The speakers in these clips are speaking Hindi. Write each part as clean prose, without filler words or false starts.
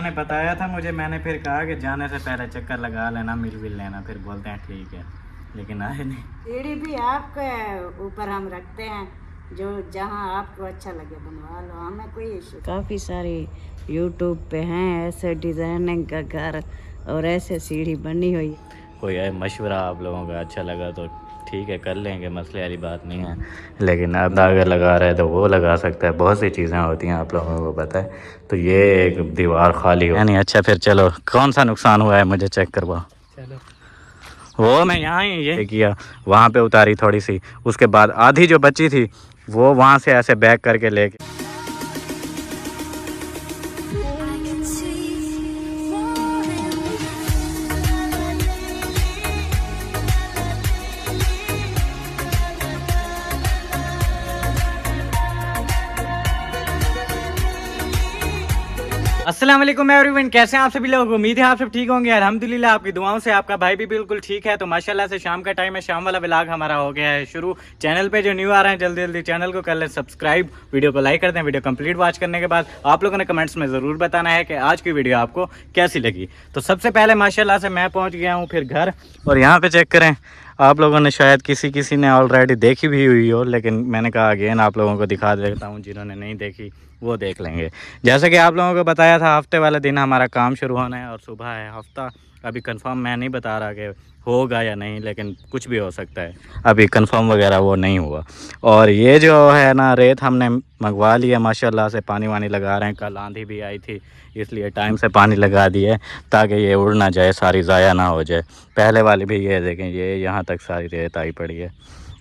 ने बताया था मुझे, मैंने फिर कहा कि जाने से पहले चक्कर लगा लेना, मिल भी लेना। फिर बोलते हैं ठीक है, लेकिन आए नहीं। सीढ़ी भी आपके ऊपर हम रखते हैं, जो जहाँ आपको अच्छा लगे बनवा लो, हमें कोई इशू। काफ़ी सारी यूट्यूब पे हैं ऐसे डिज़ाइनिंग का घर और ऐसे सीढ़ी बनी हुई। कोई है मशवरा आप लोगों का अच्छा लगा तो ठीक है, कर लेंगे, मसले वाली बात नहीं है। लेकिन अब अगर लगा रहा है तो वो लगा सकता है, बहुत सी चीज़ें होती हैं आप लोगों को पता है। तो ये एक दीवार खाली हो नहीं। अच्छा फिर चलो, कौन सा नुकसान हुआ है मुझे चेक करवाओ। चलो वो मैं यहाँ ही ये किया, वहाँ पे उतारी थोड़ी सी, उसके बाद आधी जो बची थी वो वहाँ से ऐसे बैक करके लेके। अस्सलाम वालेकुम एवरीवन, कैसे हैं आप सभी लोग। उम्मीद है आप सब ठीक होंगे। अल्हम्दुलिल्लाह आपकी दुआओं से आपका भाई भी बिल्कुल ठीक है। तो माशाल्लाह से शाम का टाइम है, शाम वाला व्लॉग हमारा हो गया है शुरू। चैनल पे जो न्यू आ रहे हैं जल्दी जल्दी चैनल को कर लें सब्सक्राइब, वीडियो को लाइक कर दें। वीडियो कंप्लीट वॉच करने के बाद आप लोगों ने कमेंट्स में ज़रूर बताना है कि आज की वीडियो आपको कैसी लगी। तो सबसे पहले माशाल्लाह से मैं पहुँच गया हूँ फिर घर, और यहाँ पर चेक करें, आप लोगों ने शायद किसी ने ऑलरेडी देखी भी हुई हो, लेकिन मैंने कहा अगेन आप लोगों को दिखा देता हूँ, जिन्होंने नहीं देखी वो देख लेंगे। जैसे कि आप लोगों को बताया था हफ्ते वाले दिन हमारा काम शुरू होना है, और सुबह है हफ्ता। अभी कंफर्म मैं नहीं बता रहा कि होगा या नहीं, लेकिन कुछ भी हो सकता है, अभी कंफर्म वगैरह वो नहीं हुआ। और ये जो है ना, रेत हमने मंगवा लिया माशाल्लाह से, पानी वानी लगा रहे हैं। कल आंधी भी आई थी, इसलिए टाइम से पानी लगा दिए ताकि ये उड़ ना जाए, सारी ज़ाया ना हो जाए। पहले वाली भी ये देखें, ये यहाँ तक सारी रेत आई पड़ी है।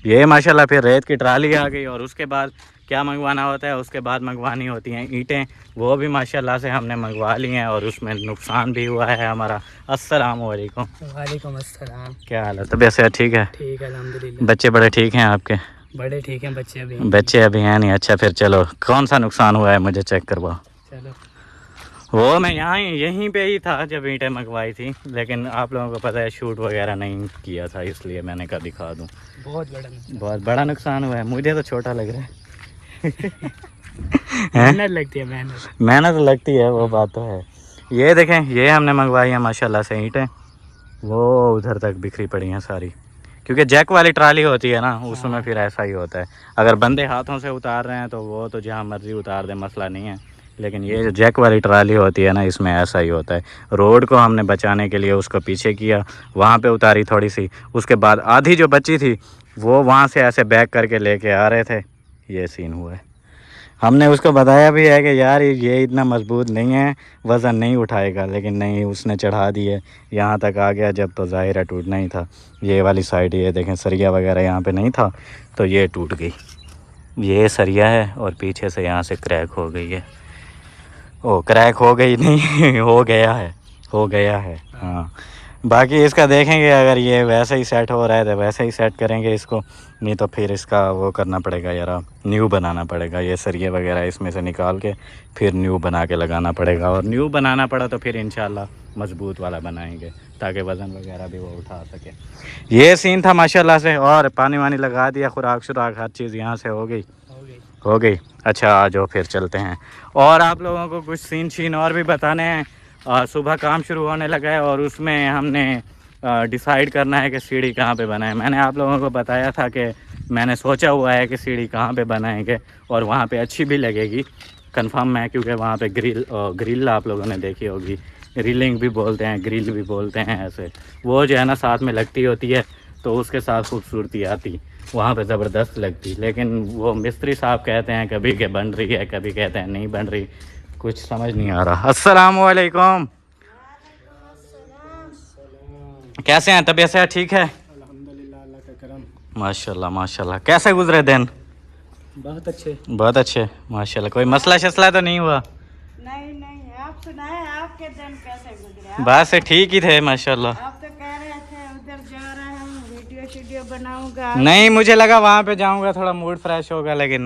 ये माशाल्लाह फिर रेत की ट्राली आ गई, और उसके बाद क्या मंगवाना होता है, उसके बाद मंगवानी होती हैं ईंटें। वो भी माशाल्लाह से हमने मंगवा ली हैं, और उसमें नुकसान भी हुआ है हमारा। अस्सलाम वालेकुम। वालेकुम अस्सलाम। क्या हाल है, तबीयत से ठीक है? ठीक है अल्हम्दुलिल्लाह। बच्चे बड़े ठीक हैं आपके? बड़े ठीक हैं, बच्चे अभी हैं नहीं। अच्छा फिर चलो, कौन सा नुकसान हुआ है मुझे चेक करवाओ। चलो वो मैं यहीं पे ही था जब ईंटें मंगवाई थी, लेकिन आप लोगों को पता है शूट वगैरह नहीं किया था, इसलिए मैंने कहा दिखा दूँ। बहुत बड़ा नुकसान हुआ है, मुझे तो छोटा लग रहा है। मेहनत लगती है, मेहनत तो लगती है, वो बात तो है। ये देखें, ये हमने मंगवाई है माशाल्लाह से ईंटें, वो उधर तक बिखरी पड़ी हैं सारी, क्योंकि जैक वाली ट्राली होती है ना, उसमें फिर ऐसा ही होता है। अगर बंदे हाथों से उतार रहे हैं तो वो तो जहाँ मर्जी उतार दे, मसला नहीं है। लेकिन ये जो जैक वाली ट्राली होती है ना, इसमें ऐसा ही होता है। रोड को हमने बचाने के लिए उसको पीछे किया, वहाँ पे उतारी थोड़ी सी, उसके बाद आधी जो बची थी वो वहाँ से ऐसे बैक करके लेके आ रहे थे, ये सीन हुआ है। हमने उसको बताया भी है कि यार ये इतना मजबूत नहीं है, वज़न नहीं उठाएगा, लेकिन नहीं, उसने चढ़ा दिए, यहाँ तक आ गया जब तो ज़ाहिर है टूटना ही था। ये वाली साइड ये देखें, सरिया वगैरह यहाँ पे नहीं था तो ये टूट गई। ये सरिया है और पीछे से यहाँ से क्रैक हो गई है। ओ क्रैक हो गई नहीं हो गया है हाँ। बाकी इसका देखेंगे, अगर ये वैसे ही सेट हो रहा है तो वैसे ही सेट करेंगे इसको, नहीं तो फिर इसका वो करना पड़ेगा यार, न्यू बनाना पड़ेगा। ये सरिये वगैरह इसमें से निकाल के फिर न्यू बना के लगाना पड़ेगा, और न्यू बनाना पड़ा तो फिर इंशाल्लाह मजबूत वाला बनाएंगे, ताकि वज़न वगैरह भी वो उठा सके। ये सीन था माशाल्लाह से। और पानी वानी लगा दिया, खुराक शुराक हर चीज़ यहाँ से हो गई। अच्छा आ जाओ फिर चलते हैं, और आप लोगों को कुछ सीन और भी बताने हैं। सुबह काम शुरू होने लगा है, और उसमें हमने डिसाइड करना है कि सीढ़ी कहाँ पे बनाएं। मैंने आप लोगों को बताया था कि मैंने सोचा हुआ है कि सीढ़ी कहाँ पे बनाएंगे, और वहाँ पे अच्छी भी लगेगी, कंफर्म है, क्योंकि वहाँ पे ग्रिल आप लोगों ने देखी होगी, रीलिंग भी बोलते हैं, ग्रिल भी बोलते हैं ऐसे, वो जो है ना साथ में लगती होती है, तो उसके साथ खूबसूरती आती, वहाँ पे ज़बरदस्त लगती। लेकिन वो मिस्त्री साहब कहते हैं कभी कि बन रही है, कभी कहते हैं नहीं बन रही, कुछ समझ नहीं आ रहा। अस्सलाम वालेकुम, कैसे हैं, तबीयत से ठीक है? अल्हम्दुलिल्लाह, अल्लाह का करम। माशाल्लाह। कैसे गुजरे दिन? बहुत अच्छे माशाल्लाह। कोई मसला शसला तो नहीं हुआ? नहीं, आप सुनाए, आपके दिन कैसे गुजरे? बस ठीक ही थे माशाल्लाह। आप तो कह रहे थे उधर जा रहा हूँ, वीडियो बनाऊंगा। नहीं, मुझे लगा वहाँ पे जाऊँगा थोड़ा मूड फ्रेश होगा, लेकिन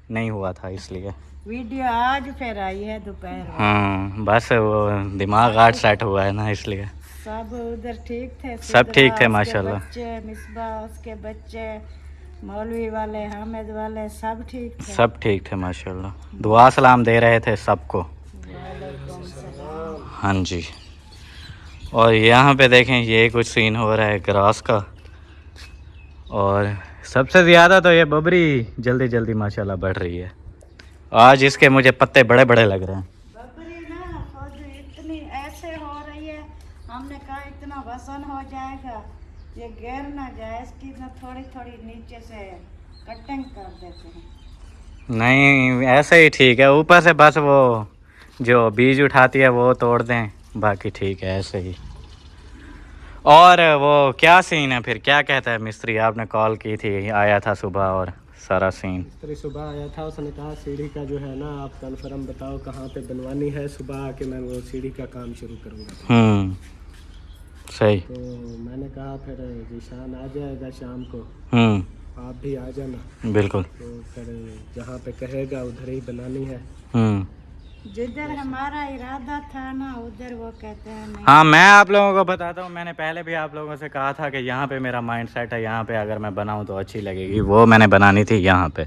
नहीं हुआ था, इसलिए वीडियो आज फिर आई है दोपहर। हाँ, बस वो दिमाग आज सेट हुआ है ना, इसलिए। सब उधर ठीक थे? सब ठीक थे माशाल्लाह। बच्चे, मिसबा उसके बच्चे, मौलवी वाले, हामिद वाले, सब ठीक थे। सब ठीक थे माशाल्लाह, दुआ सलाम दे रहे थे सबको। वालेकुम सलाम। हाँ जी। और यहाँ पे देखें ये कुछ सीन हो रहा है ग्रास का, और सबसे ज़्यादा तो ये बबरी जल्दी जल्दी माशाल्लाह बढ़ रही है। आज इसके मुझे पत्ते बड़े बड़े लग रहे हैं। बकरी ना खुद इतनी ऐसे हो रही है, हमने कहा इतना वजन हो जाएगा, ये गिर ना जाए, इसकी ना थोड़ी थोड़ी नीचे से कटिंग कर देते हैं। नहीं ऐसे ही ठीक है, ऊपर से बस वो जो बीज उठाती है वो तोड़ दें, बाकी ठीक है ऐसे ही। और वो क्या सीन है फिर, क्या कहता है मिस्त्री? आपने कॉल की थी, आया था सुबह और सारा सीन। मिस्त्री सुबह आया था, उसने कहा सीढ़ी का जो है ना आप कन्फर्म बताओ कहाँ पे बनवानी है, सुबह आके मैं वो सीढ़ी का काम शुरू करूँगा। सही। तो मैंने कहा फिर जीशान आ जाएगा शाम को, आप भी आ जाना। बिल्कुल। तो फिर जहाँ पे कहेगा उधर ही बनानी है। जिधर हमारा इरादा था ना उधर वो कहते हैं नहीं। हाँ मैं आप लोगों को बताता हूँ, मैंने पहले भी आप लोगों से कहा था कि यहाँ पे मेरा माइंड सेट है, यहाँ पे अगर मैं बनाऊँ तो अच्छी लगेगी। वो मैंने बनानी थी यहाँ पे,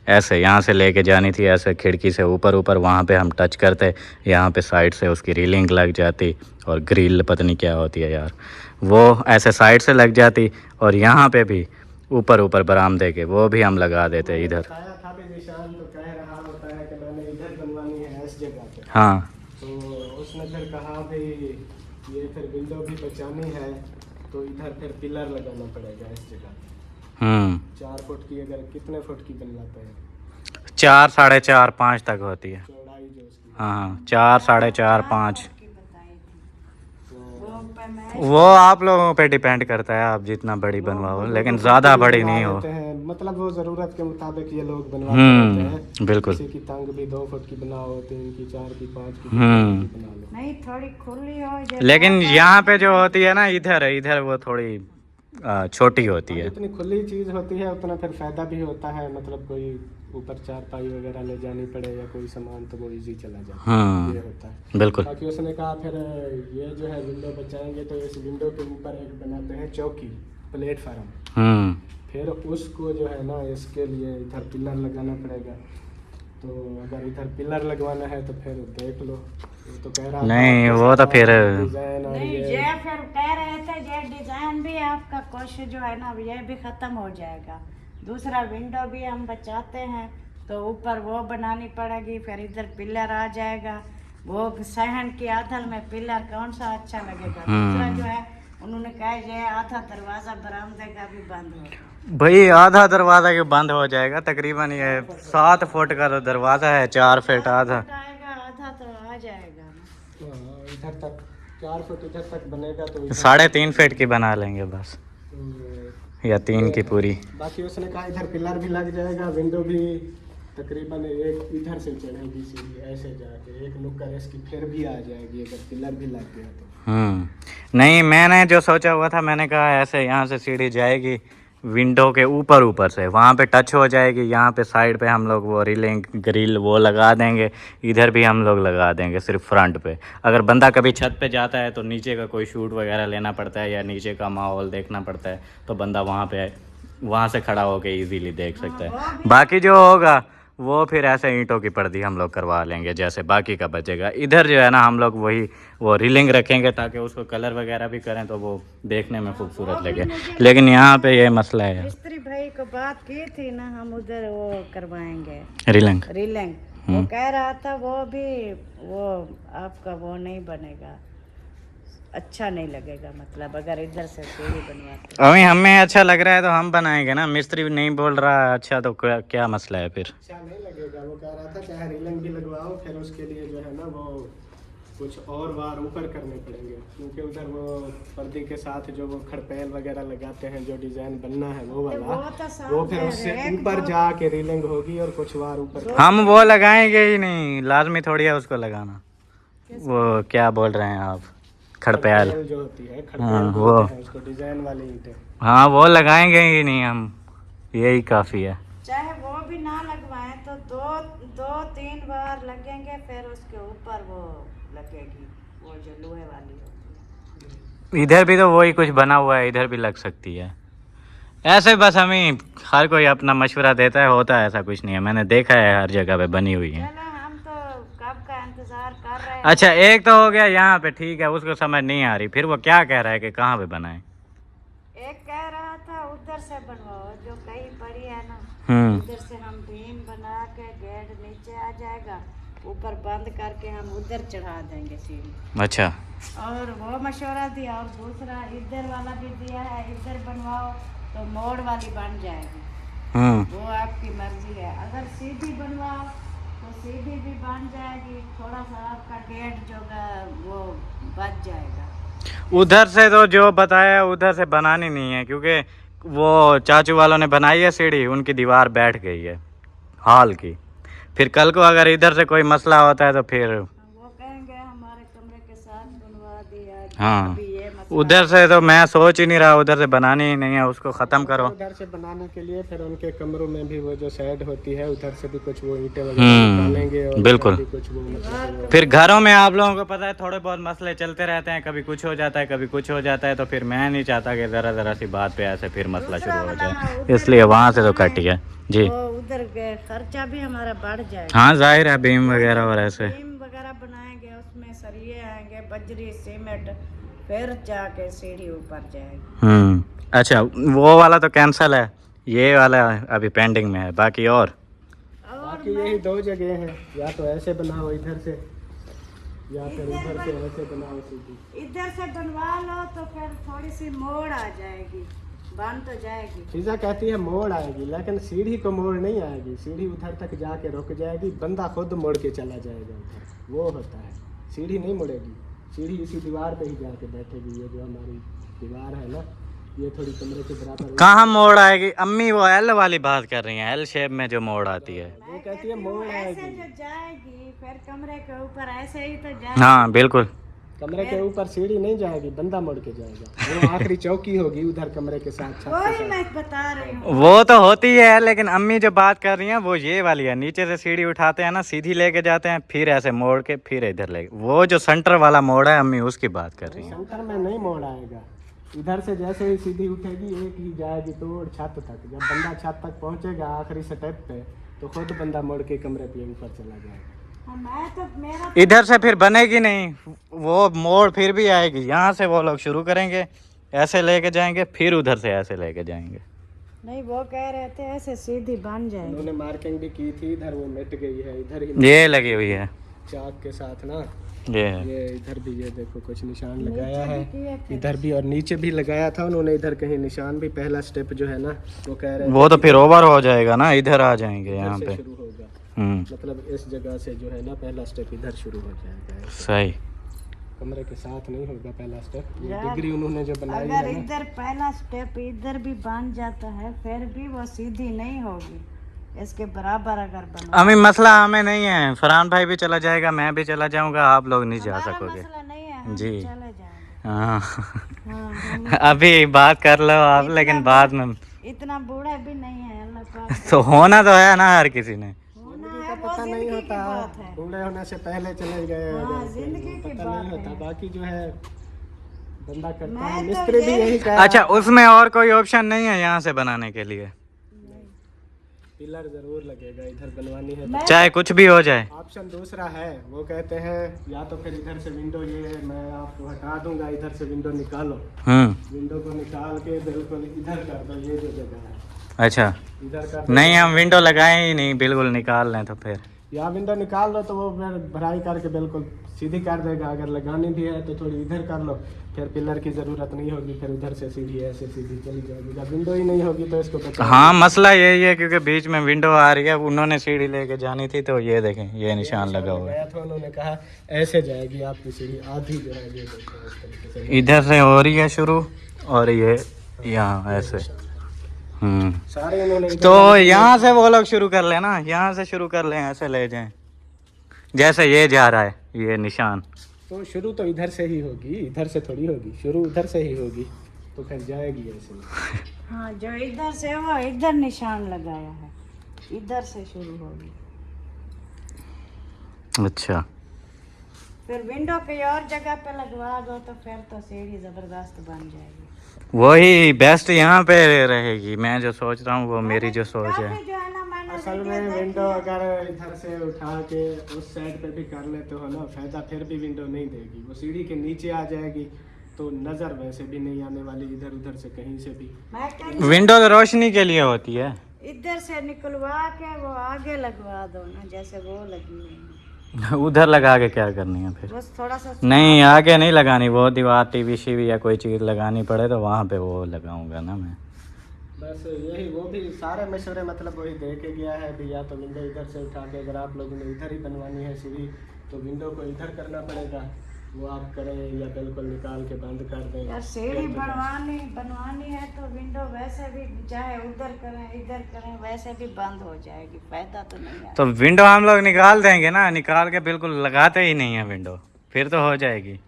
ऐसे यहाँ से लेके जानी थी, ऐसे खिड़की से ऊपर ऊपर, वहाँ पे हम टच करते, यहाँ पे साइड से उसकी रीलिंग लग जाती, और ग्रिल पता नहीं क्या होती है यार, वो ऐसे साइड से लग जाती, और यहाँ पे भी ऊपर ऊपर बरामदे के वो भी हम लगा देते इधर। बताया था भी जीशान तो कह रहा होता है कि मैंने इधर बनवानी है इस जगह पे। हाँ तो उसने फिर कहा भी ये फिर विंडो भी बचानी है, तो इधर फिर पिलर लगाना पड़ेगा इस जगह। 4 फुट की, अगर कितने फुट की बनवाते हैं? 4, 4.5, 5 तक होती है। चौड़ाई जो उसकी। हाँ 4, 4.5, 5। की बताई थी वो पे मैं वो आप लोगों पे डिपेंड करता है, आप जितना बड़ी बनवाओ, लेकिन ज़्यादा बड़ी नहीं हो। मतलब वो ज़रूरत के मुताबिक ये लोग बनवाते रहते हैं। बिल्कुल। किसी की तंग भी 2 फुट की बनाओ, 3 की, 4 की, 5 की बना लो। नहीं थोड़ी खुली हो जाए। लेकिन यहाँ पे जो होती है ना इधर इधर वो थोड़ी छोटी होती है। जितनी खुली चीज़ होती है उतना फिर फ़ायदा भी होता है, मतलब कोई ऊपर चारपाई वगैरह ले जानी पड़े या कोई सामान तो वो इजी चला जाता है, ये होता है। बिल्कुल। बाकी उसने कहा फिर ये जो है विंडो बचाएंगे तो इस विंडो के ऊपर एक बनाते हैं चौकी, प्लेटफार्म। फिर उसको जो है ना इसके लिए इधर पिलर लगाना पड़ेगा। तो अगर इधर पिलर लगवाना है तो फिर देख लो, वो तो कह रहा नहीं वो तो फिर डिज़ाइन और नहीं ये ये फिर कह रहे थे ये डिजाइन भी आपका कुछ जो है ना ये भी खत्म हो जाएगा, दूसरा विंडो भी हम बचाते हैं तो ऊपर वो बनानी पड़ेगी, फिर इधर पिलर आ जाएगा, वो सहन की आधल में पिलर कौन सा अच्छा लगेगा। दूसरा जो है उन्होंने कहा ये आधा दरवाजा बरामदे का भी बंद हो। भाई आधा दरवाज़ा के बंद हो जाएगा, तकरीबन ये 7 फुट का तो दरवाज़ा है, 4 फुट आधा आएगा, आधा तो आ जाएगा ना। इधर तक 4 फुट इधर तक बनेगा तो इधर 3.5 फुट की बना लेंगे बस, या 3 की पूरी। बाकी उसने कहा इधर पिलर भी लग जाएगा, विंडो भी तकरीबन एक इधर से चढ़ेगी सीढ़ी ऐसे जाके, एक नुक्कड़ इसकी फिर भी आ जाएगी अगर पिलर भी लग गया तो। नहीं मैंने जो सोचा हुआ था, मैंने कहा ऐसे यहाँ से सीढ़ी जाएगी विंडो के ऊपर ऊपर से, वहाँ पे टच हो जाएगी, यहाँ पे साइड पे हम लोग वो रीलिंग ग्रिल वो लगा देंगे, इधर भी हम लोग लगा देंगे सिर्फ फ्रंट पे। अगर बंदा कभी छत पे जाता है तो नीचे का कोई शूट वगैरह लेना पड़ता है या नीचे का माहौल देखना पड़ता है, तो बंदा वहाँ से खड़ा होके इजीली देख सकता है। बाकी जो होगा वो फिर ऐसे ईंटों की पर्दी हम लोग करवा लेंगे, जैसे बाकी का बचेगा। इधर जो है ना हम लोग वही वो रीलिंग रखेंगे ताकि उसको कलर वगैरह भी करें तो वो देखने में खूबसूरत लगे, लेकिन यहाँ पे ये मसला है। मिस्त्री भाई को बात की थी ना, हम उधर वो करवाएंगे रीलिंग। वो कह रहा था वो भी वो आपका वो नहीं बनेगा, अच्छा नहीं लगेगा, मतलब अगर इधर से सीढ़ी बनवाते। अभी हमें अच्छा लग रहा है तो हम बनाएंगे ना, मिस्त्री नहीं बोल रहा अच्छा तो क्या मसला है फिर? अच्छा नहीं लगेगा, वो कह रहा था चाहे रीलिंग भी लगवाओ, फिर उसके लिए जो है ना वो कुछ और वार ऊपर करने पड़ेंगे, क्योंकि उधर वो पर्दे के साथ जो वो खड़पेल वगैरह लगाते हैं, जो डिजाइन बनना है वो वाला, वो फिर उससे ऊपर जाके रीलिंग होगी और कुछ वार ऊपर। हम वो लगाएंगे ही नहीं, लाजमी थोड़ी है उसको लगाना। वो क्या बोल रहे हैं आप, खड़प्याल जो होती है, हाँ खड़पेल वो, है उसको, डिजाइन वाली ईंटें। हाँ वो लगाएंगे ही नहीं हम, यही काफ़ी है। चाहे वो भी ना लगवाएं तो दो तीन बार लगेंगे, फिर उसके ऊपर वो लगेगी वो जो लोहे वाली होती है। इधर भी तो वही कुछ बना हुआ है, इधर भी लग सकती है। ऐसे बस हमें हर कोई अपना मशवरा देता है, होता है ऐसा कुछ नहीं है, मैंने देखा है हर जगह पे बनी हुई है। चलो हम तो कब का इंतजार कर रहे अच्छा एक तो हो गया यहाँ पे, ठीक है, उसको समझ नहीं आ रही, फिर वो क्या कह रहा है कि कहाँ पे बनाए? एक कह रहा था उधर से बनवाओ, जो कहीं पड़ी है ना, उधर से हम बीम बना के गेट नीचे आ जाएगा, ऊपर बंद करके हम उधर चढ़ा देंगे सीढ़ी। अच्छा। और वो मशवरा दिया, और दूसरा इधर वाला भी दिया है, इधर बनवाओ तो मोड़ वाली बन जाएगी, वो आपकी मर्जी है। अगर सीधी बनवाओ तो सीधी भी बन जाएगी, थोड़ा सा आपका गेट जो वो बच जाएगा। उधर से तो जो बताया उधर से बनानी नहीं है, क्योंकि वो चाचू वालों ने बनाई है सीढ़ी, उनकी दीवार बैठ गई है हॉल की। फिर कल को अगर इधर से कोई मसला होता है तो फिर वो कहेंगे हमारे कमरे के साथ बनवा दिया। हाँ, अभी ये मसला उधर से तो मैं सोच ही नहीं रहा, उधर से बनानी ही नहीं है, उसको ख़त्म करो। उधर से बनाने के लिए फिर उनके कमरों में भी वो जो साइड होती है, उधर से भी कुछ वो ईंटें वगैरह निकालेंगे और बिल्कुल। भी कुछ वो मतलब फिर घरों में आप लोगों को पता है थोड़े बहुत मसले चलते रहते हैं, कभी कुछ हो जाता है कभी कुछ हो जाता है, तो फिर मैं नहीं चाहता कि ज़रा ज़रा सी बात पे ऐसे फिर मसला शुरू हो जाए, इसलिए वहाँ से तो कटी है जी। वो उधर के खर्चा भी हमारा बढ़ जाएगा। हाँ जाहिर है, बीम वगैरह और ऐसे बीम वगैरह बनाएंगे, उसमें सरिये आएंगे, बजरी सीमेंट, फिर जाके सीढ़ी ऊपर जाएगी। अच्छा वो वाला तो कैंसिल है, ये वाला अभी पेंडिंग में है, बाकी और बाकी यही दो जगह हैं, या तो ऐसे बनाओ इधर से, या फिर उधर से ऐसे बनाओ सीधी। इधर से बनवा लो तो फिर थोड़ी सी मोड़ आ जाएगी, बन तो जाएगी। फिजा कहती है मोड़ आएगी, लेकिन सीढ़ी को मोड़ नहीं आएगी, सीढ़ी उधर तक जाके रुक जाएगी, बंदा खुद मुड़ के चला जाएगा उधर, वो होता है। सीढ़ी नहीं मुड़ेगी, सीढ़ी इसी दीवार पे ही जाके बैठेगी। ये जो हमारी दीवार है ना, ये थोड़ी कमरे के बराबर। कहाँ मोड़ आएगी? अम्मी वो एल वाली बात कर रही हैं, एल शेप में जो मोड़ आती है। वो कहती है मोड़ ऐसे आएगी, जो जाएगी फिर कमरे के ऊपर ऐसे ही तो जाएगी। हाँ बिल्कुल, कमरे के ऊपर सीढ़ी नहीं जाएगी, बंदा मुड़ के जाएगा। वो आखिरी चौकी होगी उधर कमरे के साथ, छत के वही साथ। मैं बता रही हूँ। वो तो होती है, लेकिन अम्मी जो बात कर रही हैं वो ये वाली है, नीचे से सीढ़ी उठाते हैं ना, सीधी लेके जाते हैं, फिर ऐसे मोड़ के फिर इधर ले, वो जो सेंटर वाला मोड़ है अम्मी उसकी बात कर रही हैं। सेंटर में नहीं मोड़ आएगा, इधर से जैसे ही सीधी उठेगी एक ही जाएगी तो छत तक। जब बंदा छत तक पहुंचेगा आखिरी स्टेप पे, तो खुद बंदा मुड़ के कमरे पे ऊपर चला जाएगा। मैं तो मेरा इधर से फिर बनेगी नहीं, वो मोड़ फिर भी आएगी, यहाँ से वो लोग शुरू करेंगे, ऐसे लेके जाएंगे, फिर उधर से ऐसे लेके जाएंगे। नहीं, वो कह रहे थे ऐसे सीधी बन जाएगी। उन्होंने मार्किंग भी की थी, इधर वो मिट गई है, इधर ही ये लगी हुई है चाक के साथ ना, ये ये इधर भी ये देखो कुछ निशान लगाया है, इधर भी और नीचे भी लगाया था उन्होंने, इधर कहीं निशान भी। पहला स्टेप जो है ना, वो कह रहे वो तो फिर ओवर हो जाएगा ना, इधर आ जाएंगे यहाँ पे। शुरू होगा, मतलब इस जगह से जो है ना पहला स्टेप इधर शुरू हो जाएगा। सही, कमरे के साथ नहीं होगा पहला स्टेप। ये डिग्री उन्होंने जो बनाई अगर है ना, इधर पहला स्टेप इधर भी बन जाता है, फिर भी वो सीधी नहीं होगी, इसके बराबर अगर बना। अम्मी मसला हमें नहीं है, फरहान भाई भी चला जाएगा, मैं भी चला जाऊंगा, आप लोग नहीं जा सकोगे मसला नहीं है, हम जी। चले जाएंगे। हाँ हाँ, अभी बात कर लो आप, लेकिन बाद में इतना बूढ़ा भी नहीं है, अल्लाह पाक। तो होना तो है ना हर किसी ने। होना है, वो पता नहीं जिंदगी की होता, बात है। बूढ़े होने से पहले चले गए हाँ, अगर, जिंदगी की पता बात नहीं होता। है। बाकी जो है बंदा करता मैं है, तो मिस्त्री भी ये- यही कह अच्छा उसमें और कोई ऑप्शन नहीं है यहाँ से बनाने के लिए? पिलर जरूर लगेगा इधर बनवानी है तो। मैं चाहे कुछ भी हो जाए। ऑप्शन दूसरा है, वो कहते हैं या तो फिर इधर से विंडो, ये मैं आपको हटा दूंगा, इधर से विंडो निकालो, विंडो को निकाल के बिल्कुल इधर कर दो, ये जो जगह है अच्छा इधर कर दो। नहीं, हम विंडो लगाए ही नहीं, बिल्कुल निकाल लें तो फिर या विंडो निकाल दो तो वो फिर भराई करके बिल्कुल सीधी कर देगा। अगर लगानी भी है तो थोड़ी इधर कर लो, फिर पिलर की ज़रूरत नहीं होगी, फिर उधर से सीधी ऐसे सीधी चली जाएगी। जब विंडो ही नहीं होगी तो इसको बचा। हाँ मसला यही है, क्योंकि बीच में विंडो आ रही है, उन्होंने सीढ़ी लेके जानी थी, तो ये देखें ये निशान लगा हुआ है। गया था, उन्होंने कहा ऐसे जाएगी आपकी सीढ़ी आधी जो है, ये देखो इस तरीके से। इधर से हो रही है शुरू, और ये यहाँ ऐसे सारे उन्होंने तो यहाँ से वो लोग शुरू कर लेना, यहाँ से शुरू कर लें, ऐसे ले जाएं, जैसे ये जा रहा है ये निशान। तो शुरू तो इधर से ही होगी, इधर से थोड़ी होगी, शुरू उधर से ही होगी, तो फिर जाएगी ऐसे। हाँ, जो इधर से वो इधर निशान लगाया है, इधर से शुरू होगी। अच्छा फिर विंडो कहीं और जगह पे लगवा दो तो फिर तो सीढ़ी जबरदस्त बन जाएगी। वही बेस्ट यहाँ पे रहेगी, मैं जो सोच रहा हूँ वो मेरी जो सोच है। काफी जो है ना, मैंने असल में विंडो अगर इधर से उठा के उस साइड पे भी कर लेते हो ना फायदा, फिर भी विंडो नहीं देगी, वो सीढ़ी के नीचे आ जाएगी तो नजर वैसे भी नहीं आने वाली इधर उधर से कहीं से भी। मैं कह रही विंडो तो रोशनी के लिए होती है। इधर से निकलवा के वो आगे लगवा दो ना, जैसे वो लगी हुई है। उधर लगा के क्या करनी है फिर? बस थोड़ा सा नहीं, आगे नहीं लगानी, वो दीवार टीवी शीवी या कोई चीज़ लगानी पड़े तो वहाँ पे वो लगाऊंगा ना मैं। बस यही, वो भी सारे मशवरे मतलब वही दे के गया है भी, या तो विंडो इधर से उठा के अगर आप लोगों ने इधर ही बनवानी है सीढ़ी तो विंडो को इधर करना पड़ेगा, वो आप करें या बिल्कुल निकाल के बंद कर दें। यार सीढ़ी बनवानी है तो विंडो वैसे भी चाहे उधर करें इधर करें वैसे भी बंद हो जाएगी, फायदा तो नहीं है। तो विंडो हम लोग निकाल देंगे ना, निकाल के बिल्कुल लगाते ही नहीं है विंडो, फिर तो हो जाएगी।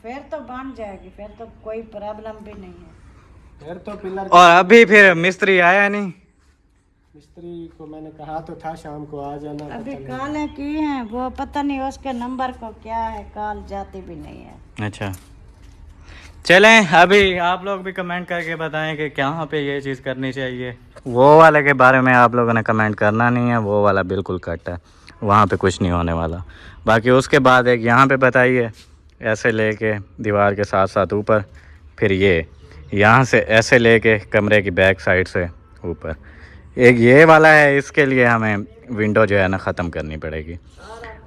फिर तो बन जाएगी, फिर तो कोई प्रॉब्लम भी नहीं है। फिर तो पिलर, और अभी फिर मिस्त्री आया नहीं? मिस्त्री को मैंने कहा तो था शाम को आ जाना, अभी कॉलें की हैं, वो पता नहीं उसके नंबर को क्या है, कॉल जाती भी नहीं है। अच्छा चलें, अभी आप लोग भी कमेंट करके बताएं कि कहाँ पे ये चीज़ करनी चाहिए। वो वाले के बारे में आप लोगों ने कमेंट करना नहीं है, वो वाला बिल्कुल कट है, वहाँ पे कुछ नहीं होने वाला। बाकी उसके बाद एक यहाँ पे बताइए, ऐसे लेके दीवार के साथ साथ ऊपर, फिर ये यहाँ से ऐसे लेके कमरे की बैक साइड से ऊपर, एक ये वाला है, इसके लिए हमें विंडो जो है ना ख़त्म करनी पड़ेगी।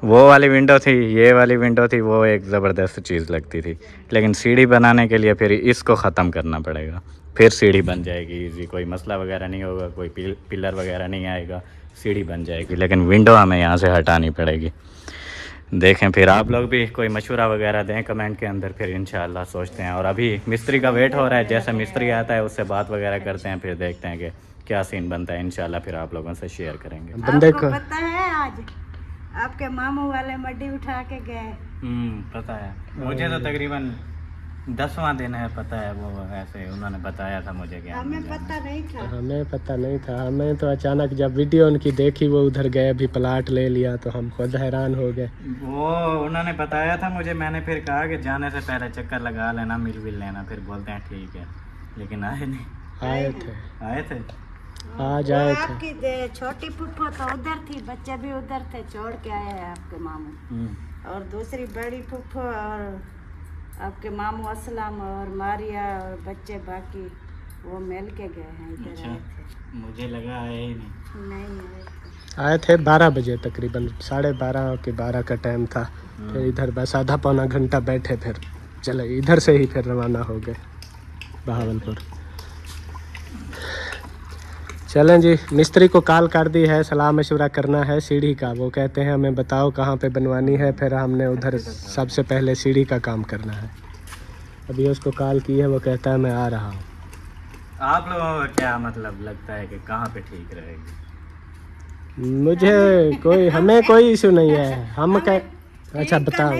वो वाली विंडो थी, ये वाली विंडो थी, वो एक ज़बरदस्त चीज़ लगती थी, लेकिन सीढ़ी बनाने के लिए फिर इसको ख़त्म करना पड़ेगा, फिर सीढ़ी बन जाएगी इजी, कोई मसला वगैरह नहीं होगा, कोई पिलर वगैरह नहीं आएगा, सीढ़ी बन जाएगी। लेकिन विंडो हमें यहाँ से हटानी पड़ेगी। देखें, फिर आप लोग भी कोई मशवरा वगैरह दें कमेंट के अंदर, फिर इंशाल्लाह सोचते हैं। और अभी मिस्त्री का वेट हो रहा है, जैसे मिस्त्री आता है उससे बात वगैरह करते हैं, फिर देखते हैं कि क्या सीन बनता है। इंशाल्लाह फिर आप लोगों से शेयर करेंगे। बंदे आपको को पता है आज आपके मामू वाले मड्डी उठा के गए? पता है मुझे, तो तकरीबन 10वां दिन है, पता है, वो ऐसे उन्होंने बताया था मुझे कि हमें पता नहीं था। हमें पता नहीं था, हमें तो अचानक जब वीडियो उनकी देखी वो उधर गए, अभी प्लाट ले लिया तो हम खुद हैरान हो गए। वो उन्होंने बताया था मुझे, मैंने फिर कहा कि जाने से पहले चक्कर लगा लेना, मिल भी लेना, फिर बोलते हैं ठीक है, लेकिन आए नहीं। आए थे आज आए थे। आपकी छोटी पुप्पो तो उधर थी, बच्चे भी उधर थे, छोड़ के आए हैं आपके मामू, और दूसरी बड़ी पुप्पो और आपके मामू असलम और मारिया और बच्चे बाकी वो मिल के गए हैं इधर। अच्छा, आए थे। मुझे लगा आए ही नहीं। नहीं आए थे 12 बजे तकरीबन, 12:30 के 12 का टाइम था। फिर इधर बस आधा पौना घंटा बैठे, फिर चले इधर से ही फिर रवाना हो गए बहावलपुर। चलें जी, मिस्त्री को कॉल कर दी है, सलाह मशवरा करना है सीढ़ी का। वो कहते हैं हमें बताओ कहाँ पे बनवानी है, फिर हमने उधर सबसे पहले सीढ़ी का काम करना है। अभी उसको कॉल की है, वो कहता है मैं आ रहा हूँ। आप लोगों को क्या मतलब लगता है कि कहाँ पे ठीक रहेगी? मुझे हमें कोई इशू नहीं है, हम कह अच्छा बताओ।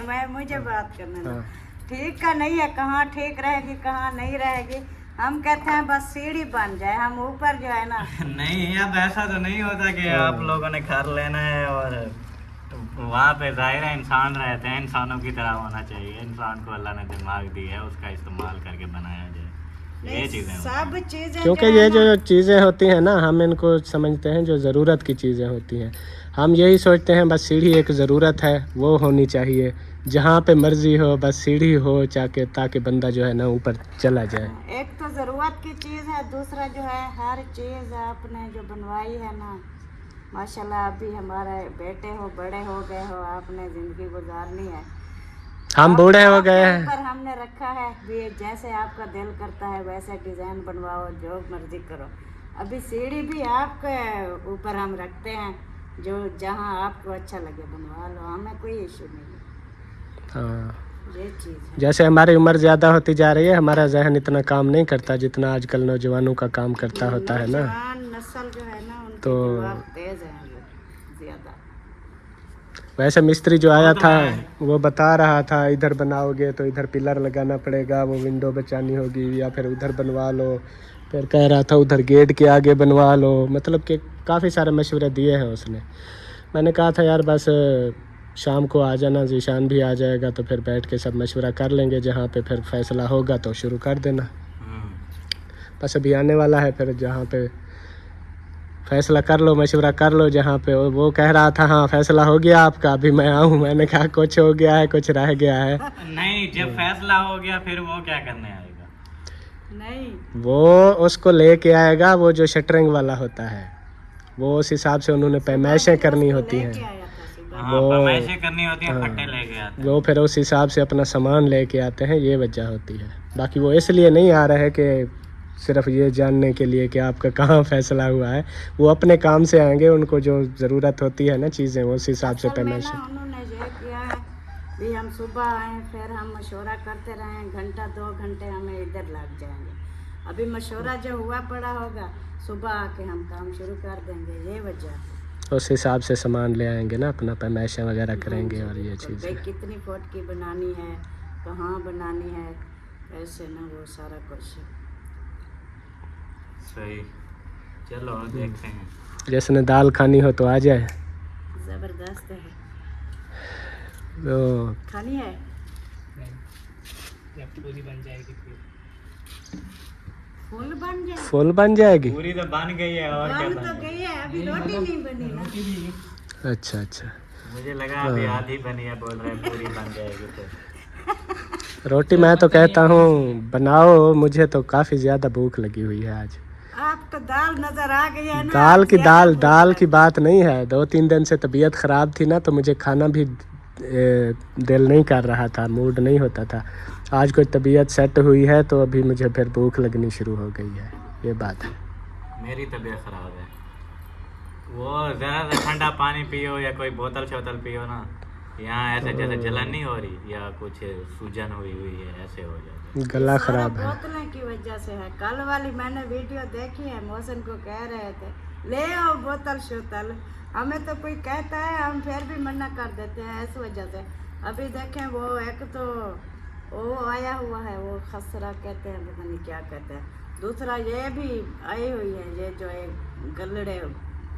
मैं मुझे बात करना है। ठीक का नहीं है, कहाँ ठीक रहेगी कहाँ नहीं रहेगी। हम कहते हैं बस सीढ़ी बन जाए, हम ऊपर जो है ना नहीं, अब ऐसा तो नहीं होता कि आप लोगों ने घर लेना है और वहाँ पे जाहिर है इंसान रहते हैं, इंसानों की तरह होना चाहिए। इंसान को अल्लाह ने दिमाग दी है, उसका इस्तेमाल करके बनाया जाए, ये चीज़ें सब चीजें। क्योंकि ये जो चीज़ें होती हैं ना, हम इनको समझते हैं जो ज़रूरत की चीज़ें होती हैं। हम यही सोचते हैं बस सीढ़ी एक ज़रूरत है, वो होनी चाहिए, जहाँ पे मर्जी हो बस सीढ़ी हो चाके, ताकि बंदा जो है ना ऊपर चला जाए। एक तो ज़रूरत की चीज़ है, दूसरा जो है हर चीज़ आपने जो बनवाई है ना, माशाल्लाह अभी हमारे बेटे हो बड़े हो गए हो, आपने ज़िंदगी गुजारनी है, हम बूढ़े हो गए हैं। पर हमने रखा है भी जैसे आपका दिल करता है वैसे डिज़ाइन बनवाओ, जो मर्जी करो। अभी सीढ़ी भी आपके ऊपर हम रखते हैं, जो जहाँ आपको अच्छा लगे बनवा लो, हमें कोई इशू नहीं है। हाँ, ये चीज़ है। जैसे हमारी उम्र ज़्यादा होती जा रही है, हमारा जहन इतना काम नहीं करता जितना आजकल नौजवानों का काम करता होता है ना। नौजवान नस्ल जो है ना, उनके तो दिमाग तेज है ज़्यादा। वैसे मिस्त्री जो आया था वो बता रहा था इधर बनाओगे तो इधर पिलर लगाना पड़ेगा, वो विंडो बचानी होगी, या फिर उधर बनवा लो। फिर कह रहा था उधर गेट के आगे बनवा लो, मतलब कि काफ़ी सारे मशवरे दिए हैं उसने। मैंने कहा था यार बस शाम को आ जाना, जीशान भी आ जाएगा तो फिर बैठ के सब मशवरा कर लेंगे, जहाँ पे फिर फैसला होगा तो शुरू कर देना। बस अभी आने वाला है, फिर जहाँ पे फैसला कर लो, मशवरा कर लो जहाँ पे वो कह रहा था हाँ फैसला हो गया आपका, अभी मैं आऊँ, मैंने कहा कुछ हो गया है, कुछ रह गया है। नहीं, जब फैसला हो गया फिर वो क्या करने आएगा? नहीं, वो उसको लेके आएगा, वो जो शटरिंग वाला होता है, वो उस हिसाब से उन्होंने पैमाइशें करनी होती हैं, लेके आया था सुबह। हाँ, पैमाइशें करनी होती है, फट्टे लेके आते हैं। वो फिर उस हिसाब से अपना सामान लेके आते हैं, ये वजह होती है। बाकी वो इसलिए नहीं आ रहे कि सिर्फ ये जानने के लिए कि आपका कहाँ फैसला हुआ है, वो अपने काम से आएंगे, उनको जो ज़रूरत होती है ना चीज़ें, उस हिसाब से असल में पैमाइशें। ना उन्होंने ये किया है भी हम सुबह आए, फिर हम मशवरा करते रहें, घंटा 2 घंटे हमें इधर लग जाएंगे। अभी मशवरा जो हुआ पड़ा होगा, सुबह आके हम काम शुरू कर देंगे, ये वजह। उस हिसाब से सामान ले आएंगे ना, अपना पैमाइशें वगैरह करेंगे और ये भाई चीज़ें। कितनी फुट की बनानी है, कहाँ बनानी है, ऐसे ना वो सारा कुछ। सही, चलो देखते हैं। जिसने दाल खानी हो तो आ जाए। जबरदस्त है, वो खानी है। फुल बन जाए, फुल बन जाएगी। पूरी तो बन गई है, और क्या बन बन तो गई? गई है, अभी रोटी नहीं बनी ना। अच्छा अच्छा, मुझे लगा अभी आधी बनी है, बोल रहे हैं पूरी बन जाएगी तो। रोटी मैं तो कहता हूँ बनाओ, मुझे तो काफ़ी ज़्यादा भूख लगी हुई है आज। आपको दाल नजर आ गई है ना? दाल की ज्यादा भूख दाल लगी। की बात नहीं है, 2-3 दिन से तबीयत ख़राब थी ना, तो मुझे खाना भी दिल नहीं कर रहा था, मूड नहीं होता था। आज कोई तबीयत सेट हुई है तो अभी मुझे फिर भूख लगनी शुरू हो गई है, ये बात है। मेरी तबीयत खराब है, वो ज़रा सा ठंडा पानी पियो या कोई बोतल शोतल पियो ना, यहाँ ऐसे जैसे जलन नहीं हो रही या कुछ सूजन हुई है, ऐसे हो जाता है। गला सारा ख़राब है। बोतलें की वजह से है। कल वाली मैंने वीडियो देखी है, मौसम को कह रहे थे ले आओ बोतल शोतल, हमें तो कोई कहता है हम फिर भी मना कर देते हैं, इस वजह से। अभी देखें वो एक तो वो आया हुआ है, वो खसरा कहते हैं, पता नहीं क्या कहते हैं, दूसरा ये भी आई हुई है, ये जो एक गलड़े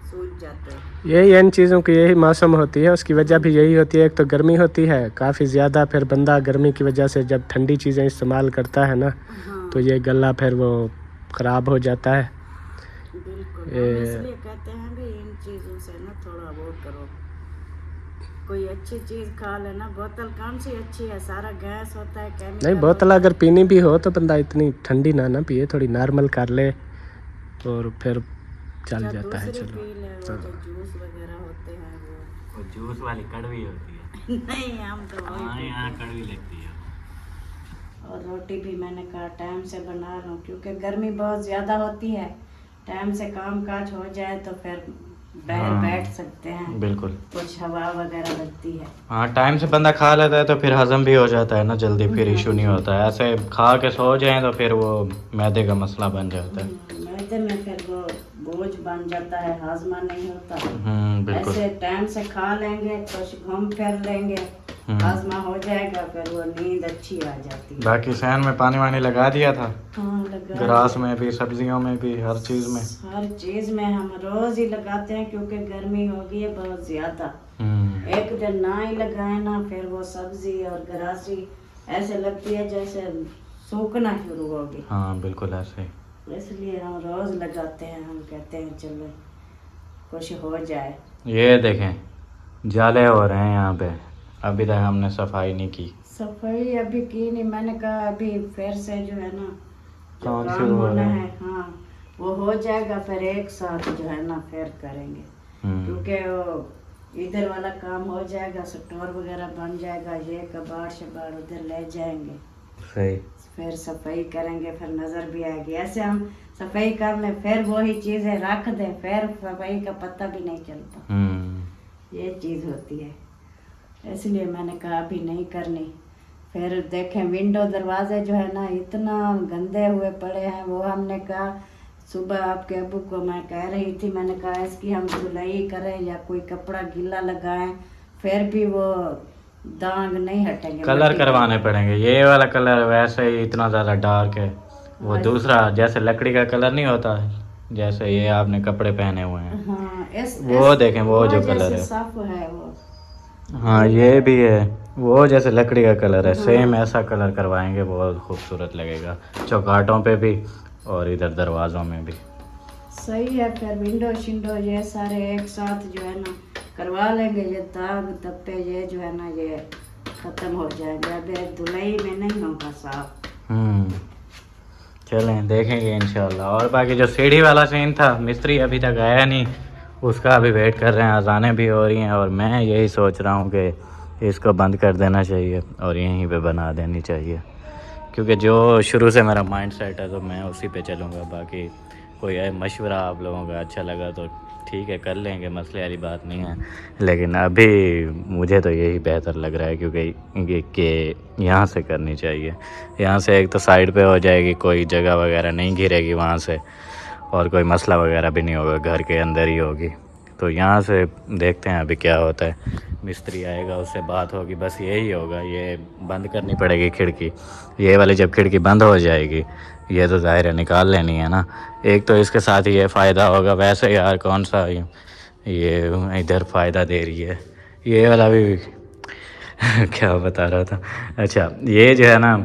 सूज जाते हैं। यही इन चीज़ों की यही मौसम होती है, उसकी वजह भी यही होती है। एक तो गर्मी होती है काफ़ी ज़्यादा, फिर बंदा गर्मी की वजह से जब ठंडी चीज़ें इस्तेमाल करता है ना, हाँ तो ये गला फिर वो ख़राब हो जाता है। बिल्कुल, हम इसलिए कहते हैं भी इन चीज़ों से ना थोड़ा वो करो, कोई अच्छी चीज़ खा लेना। बोतल कौन सी अच्छी है, सारा गैस होता है, केमिकल नहीं, बोतल अगर पीनी भी हो तो बंदा इतनी ठंडी ना पिए, थोड़ी नॉर्मल कर ले और फिर चल या जाता है। दूसरी चलो पी ले, वो जो जूस वगैरह होते हैं वो। वो जूस वाली कड़वी होती है। नहीं, हम तो वही हाँ, पीते यहाँ हैं। कड़वी लगती है। और रोटी भी मैंने कहा टाइम से बना लूँ, क्योंकि गर्मी बहुत ज़्यादा होती है। टाइम से काम काज हो जाए तो फिर बाहर हाँ, बैठ सकते हैं, बिल्कुल। कुछ हवा वगैरह लगती है। हाँ, टाइम से बंदा खा लेता है तो फिर हजम भी हो जाता है ना जल्दी, फिर इशू नहीं होता है। ऐसे खा के सो जाए तो फिर वो मैदे का मसला बन जाता है। मैदे में फिर वो बोझ बन जाता है, हाजमा नहीं होता। बिल्कुल। ऐसे टाइम से खा लेंगे, कुछ घूम फिर लेंगे, हाजमा हो जाएगा, फिर वो नींद अच्छी आ जाती है। बाकी सहन में पानी वानी लगा दिया था, हाँ, लगा ग्रास में भी, सब्जियों में भी, हर चीज़ में। हर चीज में हम रोज ही लगाते हैं, क्योंकि गर्मी हो गई है बहुत ज्यादा। एक दिन ना ही लगाए ना, फिर वो सब्जी और ग्रासी ऐसे लगती है जैसे सूखना शुरू होगी। हाँ, बिल्कुल ऐसे ही। इसलिए हम रोज लगाते हैं, हम कहते हैं चलो कुछ हो जाए। ये देखें जाले हो रहे हैं यहाँ पे, अभी तक हमने सफाई नहीं की। सफाई अभी की नहीं, मैंने कहा अभी फिर से जो है ना जो काम काम शुरू हो होना रहा है, हाँ वो हो जाएगा, फिर एक साथ जो है ना फिर करेंगे। क्योंकि वो इधर वाला काम हो जाएगा, स्टोर वगैरह बन जाएगा, ये कबाड़ शबाड़ उधर ले जाएंगे, सही। फिर सफाई करेंगे, फिर नज़र भी आएगी। ऐसे हम सफाई कर लें, फिर वही चीज़ें रख दें, फिर सफाई का पता भी नहीं चलता। ये चीज़ होती है, इसलिए मैंने कहा अभी नहीं करनी। फिर देखें विंडो दरवाजे जो है ना इतना गंदे हुए पड़े हैं, वो हमने कहा सुबह आपके अबू को मैं कह रही थी, मैंने कहा इसकी हम धुलाई करें या कोई कपड़ा गीला लगाएं, फिर भी वो दाग नहीं हटेंगे। कलर करवाने पड़ेंगे, ये वाला कलर वैसे ही इतना ज़्यादा डार्क है, वो दूसरा जैसे लकड़ी का कलर नहीं होता, जैसे ये आपने कपड़े पहने हुए हैं। हाँ, वो देखें, वो जो कलर है साफ है वो। हाँ, ये भी है, वो जैसे लकड़ी का कलर है, सेम ऐसा कलर करवाएंगे, बहुत खूबसूरत लगेगा चौकाटों पे भी और इधर दरवाज़ों में भी। सही है। फिर विंडो शिंडो ये सारे एक साथ जो है ना करवा लेंगे। ये दाग धब्बे ये जो है ना ये खत्म हो जाएंगे। अब ये धुलाई में नहीं होगा साफ। चलें देखेंगे इंशाल्लाह। और बाकी जो सीढ़ी वाला सीन था, मिस्त्री अभी तक आया नहीं, उसका अभी वेट कर रहे हैं। अजानें भी हो रही हैं और मैं यही सोच रहा हूँ कि इसको बंद कर देना चाहिए और यहीं पे बना देनी चाहिए, क्योंकि जो शुरू से मेरा माइंड सेट है तो मैं उसी पे चलूँगा। बाकी कोई है मशवरा आप लोगों का अच्छा लगा तो ठीक है, कर लेंगे, मसले वाली बात नहीं है। लेकिन अभी मुझे तो यही बेहतर लग रहा है, क्योंकि कि यहाँ से करनी चाहिए। यहाँ से एक तो साइड पे हो जाएगी, कोई जगह वगैरह नहीं घिरेगी वहाँ से, और कोई मसला वगैरह भी नहीं होगा, घर के अंदर ही होगी। तो यहाँ से देखते हैं अभी क्या होता है। मिस्त्री आएगा, उससे बात होगी, बस यही होगा। ये बंद करनी पड़ेगी खिड़की, ये वाली जब खिड़की बंद हो जाएगी, ये तो ज़ाहिर है निकाल लेनी है ना। एक तो इसके साथ ये फ़ायदा होगा। वैसे यार कौन सा ये इधर फ़ायदा दे रही है, ये वाला भी क्या बता रहा था। अच्छा, ये जो है ना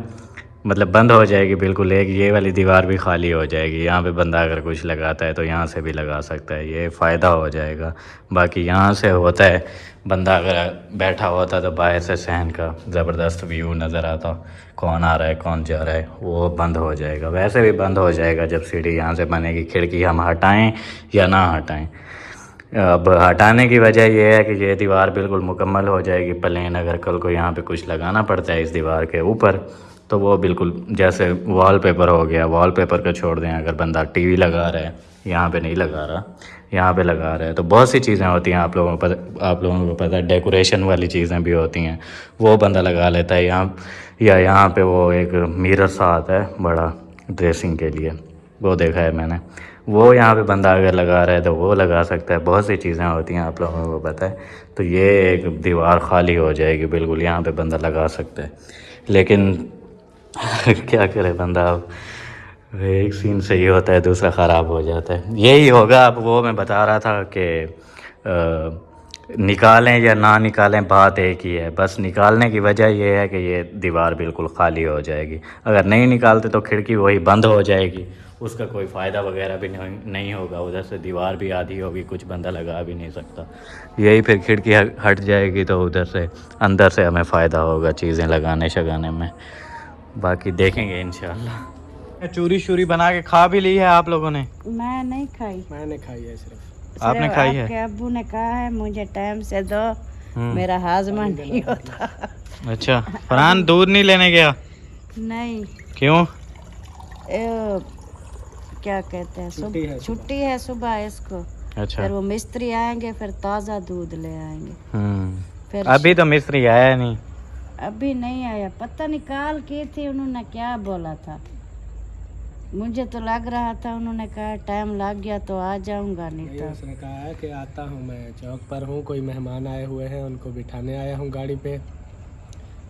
मतलब बंद हो जाएगी बिल्कुल। एक ये वाली दीवार भी खाली हो जाएगी। यहाँ पे बंदा अगर कुछ लगाता है तो यहाँ से भी लगा सकता है, ये फ़ायदा हो जाएगा। बाकी यहाँ से होता है बंदा अगर बैठा होता तो बाहर से सहन का ज़बरदस्त व्यू नज़र आता, कौन आ रहा है कौन जा रहा है, वो बंद हो जाएगा। वैसे भी बंद हो जाएगा जब सीढ़ी यहाँ से बनेगी। खिड़की हम हटाएँ या ना हटाएँ, अब हटाने की वजह यह है कि ये दीवार बिल्कुल मुकम्मल हो जाएगी प्लेन। अगर कल को यहाँ पे कुछ लगाना पड़ता है इस दीवार के ऊपर तो वो बिल्कुल जैसे वॉलपेपर हो गया, वॉलपेपर को छोड़ दें। अगर बंदा टीवी लगा रहा है, यहाँ पे नहीं लगा रहा, यहाँ पे लगा रहा है, तो बहुत सी चीज़ें होती हैं आप लोगों को पता है। डेकोरेशन वाली चीज़ें भी होती हैं, वो बंदा लगा लेता है यहाँ। या यहाँ पे वो एक मिरर सा आता है बड़ा ड्रेसिंग के लिए, वो देखा है मैंने, वो यहाँ पे बंदा अगर लगा रहा है तो वो लगा सकता है। बहुत सी चीज़ें होती हैं आप लोगों को पता है। तो ये एक दीवार खाली हो जाएगी बिल्कुल, यहाँ पे बंदा लगा सकता है। लेकिन क्या करे बंदा, अब एक सीन सही होता है दूसरा ख़राब हो जाता है। यही होगा। अब वो मैं बता रहा था कि निकालें या ना निकालें बात एक ही है। बस निकालने की वजह यह है कि ये दीवार बिल्कुल खाली हो जाएगी। अगर नहीं निकालते तो खिड़की वही बंद हो जाएगी, उसका कोई फ़ायदा वगैरह भी नहीं होगा। उधर से दीवार भी आधी होगी, कुछ बंदा लगा भी नहीं सकता। यही फिर खिड़की हट जाएगी तो उधर से अंदर से हमें फ़ायदा होगा चीज़ें लगाने शगाने में। बाकी देखेंगे इंशाल्लाह। चूरी शूरी बना के खा भी ली है आप लोगों ने? मैं नहीं खाई। मैंने खाई है सिर्फ। आपने खाई है? आपके अब्बू ने कहा है मुझे टाइम से दो, मेरा हाजमा नहीं होता। अच्छा, फरहान दूध नहीं लेने गया? नहीं। क्यों? क्या कहते हैं, छुट्टी है सुबह इसको। अच्छा, फिर वो मिस्त्री आएंगे, फिर ताज़ा दूध ले आएंगे। फिर अभी तो मिस्त्री आया नहीं। अभी नहीं आया, पता नहीं काल की थी, उन्होंने क्या बोला था। मुझे तो लग रहा था उन्होंने कहा टाइम लग गया तो आ जाऊंगा, नहीं तो उसने कहा है कि आता हूँ, मैं चौक पर हूँ, कोई मेहमान आए हुए हैं, उनको बिठाने आया हूँ गाड़ी पे,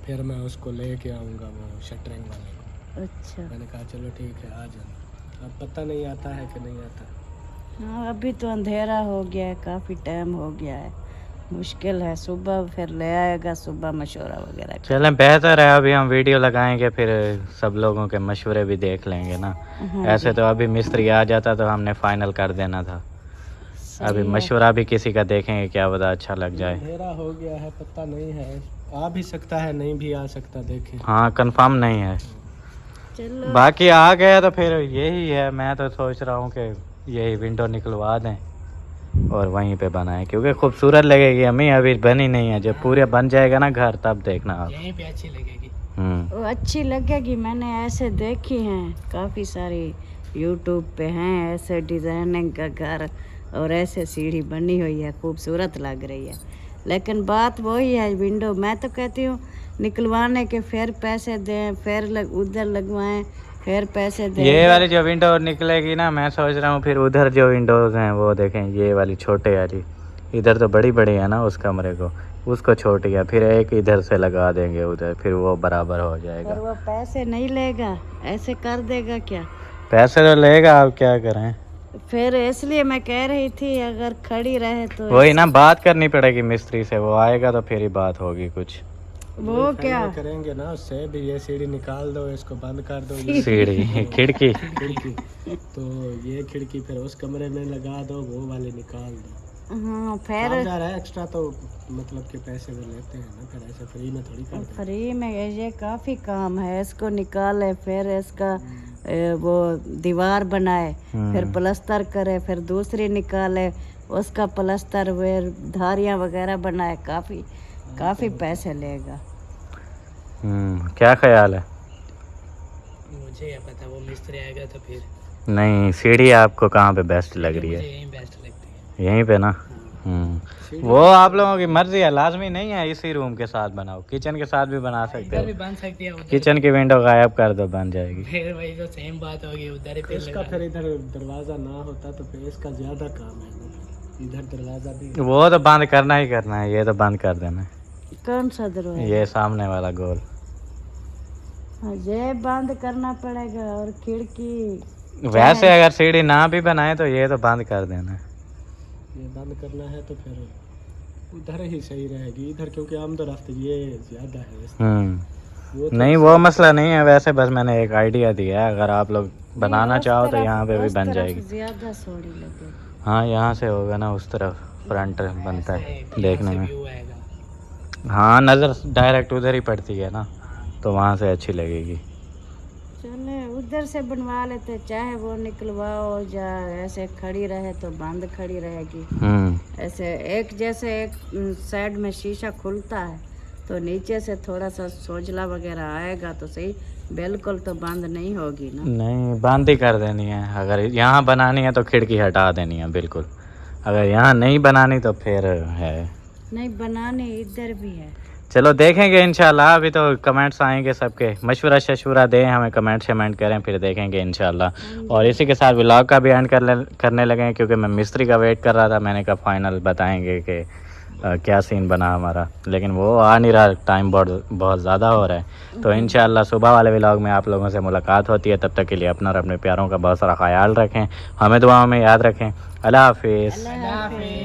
फिर मैं उसको लेके आऊँगा वो शटरिंग वाले को। अच्छा, मैंने कहा चलो ठीक है आ जाना। अब पता नहीं आता है कि नहीं आता। हाँ अभी तो अंधेरा हो गया है, काफ़ी टाइम हो गया है, मुश्किल है। सुबह फिर ले आएगा, सुबह मशवरा वगैरह। चलें बेहतर है, अभी हम वीडियो लगाएंगे फिर सब लोगों के मशवरे भी देख लेंगे ना। ऐसे तो अभी मिस्त्री आ जाता तो हमने फाइनल कर देना था। अभी मशवरा भी किसी का देखेंगे, क्या पता अच्छा लग जाए। अंधेरा हो गया है, पता नहीं है, आ भी सकता है नहीं भी आ सकता, देखें। हाँ कंफर्म नहीं है। चलो बाकी आ गया तो फिर यही है। मैं तो सोच रहा हूँ कि यही विंडो निकलवा दें और वहीं पे बनाएं, क्योंकि खूबसूरत लगेगी। अम्मी अभी बनी नहीं है, जब पूरे बन जाएगा ना घर तब देखना आप। यहीं पे अच्छी लगेगी। वो अच्छी लगेगी। मैंने ऐसे देखी हैं, काफ़ी सारी यूट्यूब पे हैं ऐसे डिज़ाइनिंग का घर और ऐसे सीढ़ी बनी हुई है, खूबसूरत लग रही है। लेकिन बात वही है विंडो, मैं तो कहती हूँ निकलवाने के फिर पैसे दें, फिर उधर लगवाएं, फिर पैसे दें। ये वाली जो विंडो निकलेगी ना, मैं सोच रहा हूँ फिर उधर जो विंडोज़ हैं वो देखें, ये वाली छोटे वाली, इधर तो बड़ी बड़ी है ना उस कमरे को, उसको छोटी है, फिर एक इधर से लगा देंगे उधर, फिर वो बराबर हो जाएगा। पर वो पैसे नहीं लेगा, ऐसे कर देगा क्या? पैसे तो लेगा, आप क्या करें। फिर इसलिए मैं कह रही थी अगर खड़ी रहे तो वही ना, बात करनी पड़ेगी मिस्त्री से, वो आएगा तो फिर ही बात होगी कुछ। वो क्या करेंगे ना उससे भी, ये सीढ़ी निकाल दो, इसको बंद कर दो, ये सीढ़ी खिड़की खिड़की, तो ये खिड़की फिर उस कमरे में लगा दो, वो वाले निकाल दो। हाँ फिर जा रहा है एक्स्ट्रा, तो मतलब के पैसे वो लेते हैं ना, फिर ऐसे फ्री में थोड़ी करते हैं। फ्री में ये काफी काम है। इसको निकाले, फिर इसका वो दीवार बनाए, फिर प्लास्टर करे, फिर दूसरी निकाले, उसका प्लास्टर, फिर धारियां वगैरह बनाए, काफी पैसे लेगा। क्या ख्याल है? मुझे क्या पता, वो मिस्त्री आएगा तो फिर। नहीं, सीढ़ी आपको कहाँ पे बेस्ट लग रही है? यही बेस्ट लगती है। यहीं पे ना। वो आप लोगों की मर्जी है, लाजमी नहीं है इसी रूम के साथ बनाओ, किचन के साथ भी बना सकते हो। बन सकती है, किचन की विंडो गायब कर दो, बन जाएगी। फिर वही तो सेम बात होगी, उधर ही इसका फिर इधर दरवाजा ना होता तो फिर इसका ज्यादा काम है ना, इधर दरवाजा भी। वो तो बंद करना ही करना है, ये तो बंद कर देना है। कौन सा दरवाजा? ये सामने वाला गोल, हाँ, ये बंद करना पड़ेगा। और खिड़की वैसे अगर सीढ़ी ना भी बनाए तो ये तो बंद कर देना है। ये बंद करना है तो फिर उधर ही सही रहेगी, इधर क्योंकि आमदोरफ्त ये ज्यादा है। नहीं, वो मसला नहीं है, वैसे बस मैंने एक आइडिया दिया है, अगर आप लोग बनाना चाहो तो यहाँ पे भी बन जाएगी। ज्यादा सोड़ी लगे। हाँ, यहाँ से होगा ना, उस तरफ फ्रंट बनता है देखने में। हाँ, नज़र डायरेक्ट उधर ही पड़ती है ना, तो वहाँ से अच्छी लगेगी। चले उधर से बनवा लेते, चाहे वो निकलवाओ या ऐसे खड़ी रहे तो बंद खड़ी रहेगी। ऐसे एक जैसे एक साइड में शीशा खुलता है तो नीचे से थोड़ा सा सोजला वगैरह आएगा तो सही, बिल्कुल तो बंद नहीं होगी ना। नहीं, बंद ही कर देनी है। अगर यहाँ बनानी है तो खिड़की हटा देनी है बिल्कुल, अगर यहाँ नहीं बनानी तो फिर है। नहीं बनानी इधर भी है। चलो देखेंगे इंशाल्लाह, अभी तो कमेंट्स आएंगे सबके, मशवरा दें हमें, कमेंट शेमेंट करें, फिर देखेंगे इंशाल्लाह। और इसी के साथ व्लॉग का भी एंड करने लगे, क्योंकि मैं मिस्त्री का वेट कर रहा था। मैंने कहा फाइनल बताएंगे कि क्या सीन बना हमारा, लेकिन वो आ नहीं रहा, टाइम बहुत ज़्यादा हो रहा है। तो इंशाल्लाह सुबह वाले व्लॉग में आप लोगों से मुलाकात होती है। तब तक के लिए अपना और अपने प्यारों का बहुत सारा ख्याल रखें, हमें दुआओं में याद रखें। अल्लाह हाफिज़।